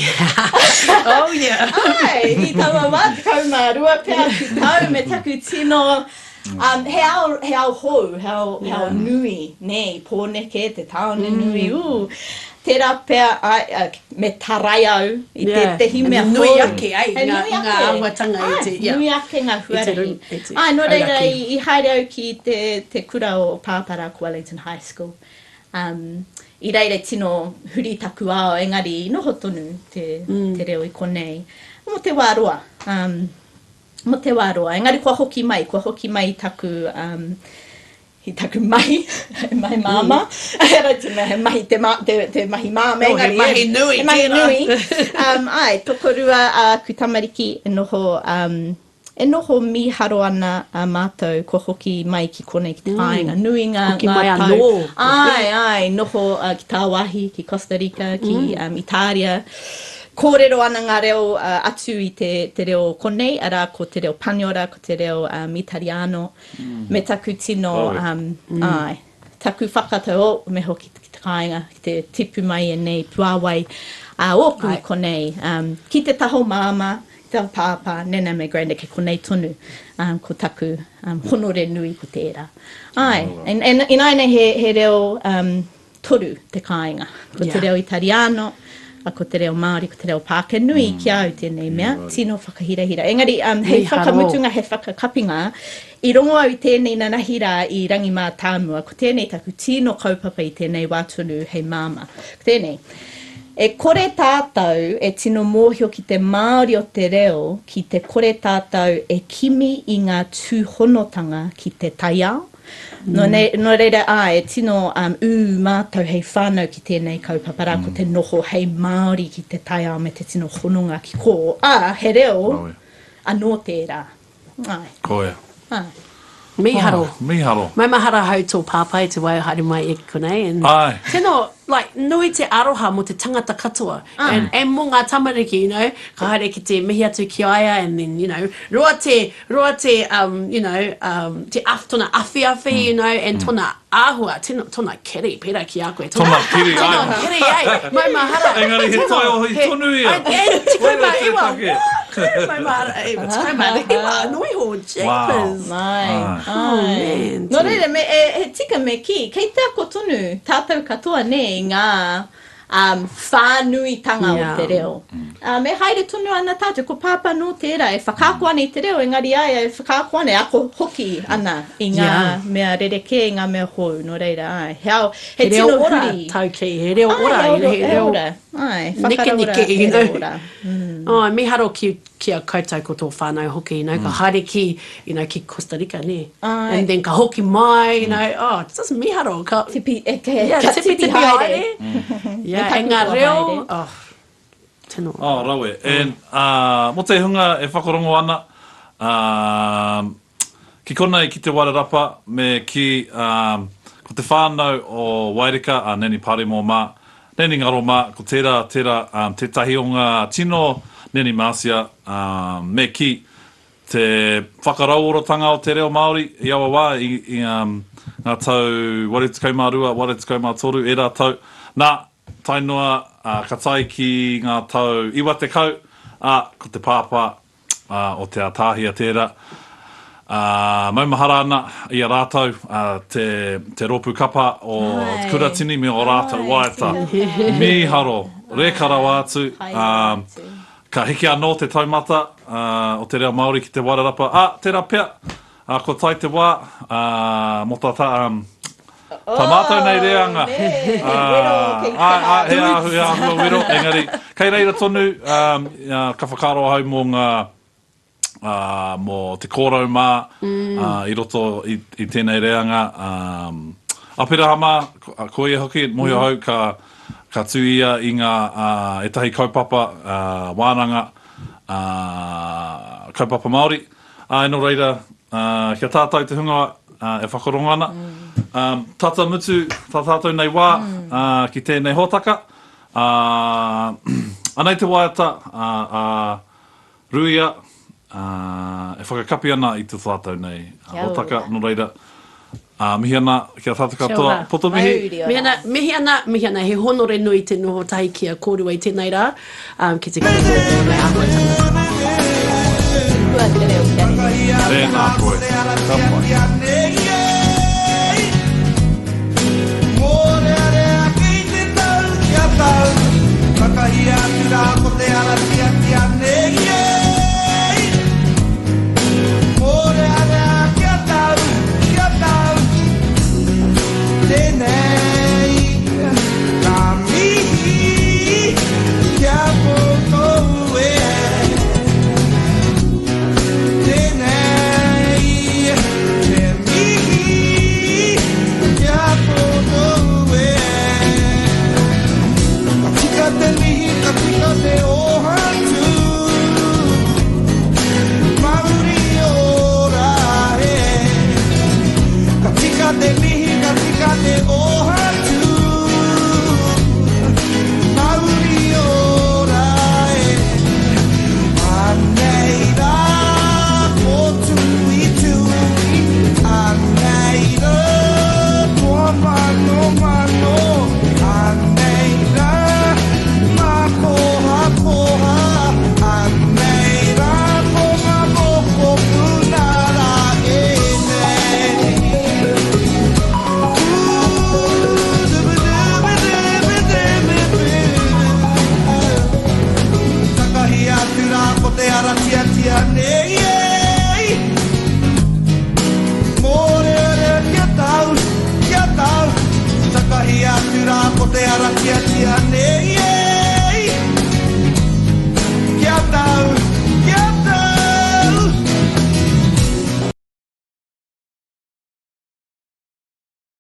Oh, yeah. Ai, I tawa wā, te kaumā rua pēr ki tau, me taku tino, he ao hou, he ao nui, nei, pōneke, te taone nui, tērā pēr, me tarai au, I te himea hou. Nui ake, ai, ngā awatanga i te, nui ake ngā huarahi. Ai, no reira, I haere au ki te kura o Pāpara ko Wellington High School. I reire tino huri taku ao, engari noho tonu te reo I konei. Mo te wāroa, engari kua hoki mai I taku, I taku mahi, mahi māma. Era te mahi, te mahi māma. Oh, he mahi nui. He mahi nui. Ai, tokorua ku tamariki e noho miharo ana a mātou kua hoki mai ki konei ki te kāinga. Nui ngā hoki mai anō. Ai, noho ki Tāwahi, ki Costa Rica, ki Italia. Kōrero ana ngā reo atu I te reo konei, ara ko te reo Paniora, ko te reo Italiano. Me taku tino, ai, taku whakatau me hoki ki te kāinga, ki te tipu mai e nei puawai oku I konei. Ki te taho māma, te pāpā, nena me granda ke konei tonu, ko taku honore nui ko tērā. Ai, inaina he reo toru te kāinga, ko te reo Italiano, ko te reo Māori, ko te reo Pāke nui ki au tēnei mea, tino whakahirahira. Engari, hei whakamutunga, he whakakapinga, I rongo au I tēnei nanahira I rangi mā tāmua, ko tēnei taku tino kaupapa I tēnei wātunu hei māma. Ko tēnei. E kore tātou e tino mōhio ki te Māori o te reo, ki te kore tātou e kimi I ngā tūhonotanga ki te taiao. No reira e tino mātou hei whānau ki tēnei kaupapara ko te noho hei Māori ki te taiao me te tino hononga ki kō. He reo, anō tērā. Ai. Koea. Ai. Miharo. Miharo. Mai mahara hau tō pāpai te wai haere mai e konei. Ai. Tēnō, like, nui te aroha mo te tangata katoa. And mo ngā tamariki, ka haere ki te mihi atu ki aia, and then, roa te tona awhi, and tona āhua, tona keri, pera ki a koe. Tona keri, ai. Tona keri, ai. Mai mahara. Engari, he tai o hi tonu ia. Tikai mā iwa. Mai mahara. Tikai mā iwa. Noi ho, jeepers. Mai. Oh, man. No reira, he tika me ki, kei te ako tonu, tātou katoa ne ngā whānuitanga o te reo. Me haere tonu ana tātou, ko pāpā no tērā, e whakāko ana I te reo, engari ai, e whakāko ana, e ako hoki ana I ngā mea rereke, I ngā mea hou, no reira, ai. He tino huri. Tau ki, he reo ora. He reo ora. Ai, whakaraura, he reo ora. Oh, miharo ki a koutou ko tō whānau hoki, ka haere ki, ki Costa Rica, ne? And then ka hoki mai, just miharo. Tipi haere. Yeah, e ngā reo, tino. Oh, rawe. And mo te hunga e whakarongo ana, ki konei ki te Wairarapa, me ki ko te whānau o Waireka, neni pare mō mā, neni ngaro mā, ko tērā, te tahi o ngā tino, neni māsia, me ki te whakarauorotanga o te Reo Māori, i awa wā, i ngā tau waretukaumārua, waretukaumātoru, e rā tau, nā, tainua, ka tai ki ngā tau iwa te kau, ko te pāpā o te Ataahia tērā. Maumahara ana i a rātau te ropu kapa o te kuratini me o rātau waeta. Miharo, rekarau atu, ka hiki anō te taumata o te Reo Māori ki te Wairarapa. Tērā pia, ko tai te wā, mo ta mātou nei reanga. He ahua wero, engari. Kei reira tonu, ka whakaro hau mō ngā mō te kōrau mā, i roto i tēnei reanga. Apirahama, ko ia hoki, mohi hau ka tuia i ngā etahi kaupapa wānanga, kaupapa Māori. Eno reira, kia tātou te hunga e whakarongo ana. Tata mutu, tā tātou nei wā, ki tēnei hōtaka. Anei te waiata, ruia, e whakakapi ana i te tātou nei hōtaka. No reira, mihi ana, kia tātou katoa, poto mihi. Mihi ana, he honore nui te noho tahi kia kōrua i tēnei rā, ki te kōrua nei āhuatanga. Tēnā koe, ka pai. Whakahia tira ko te aratia kia nei. Mōre ara kia tau, tēnei. Ka mihi kia poto e. Tēnei, te mihi kia poto e. Te mihi ka tika te ohatu Mahuri ora e Ka tika te mihi ka tika te ohatu Mahuri ora e Anei rā kotu i tui Anei rā kua mano Anei rā Takahia tira ko te aratia tia nei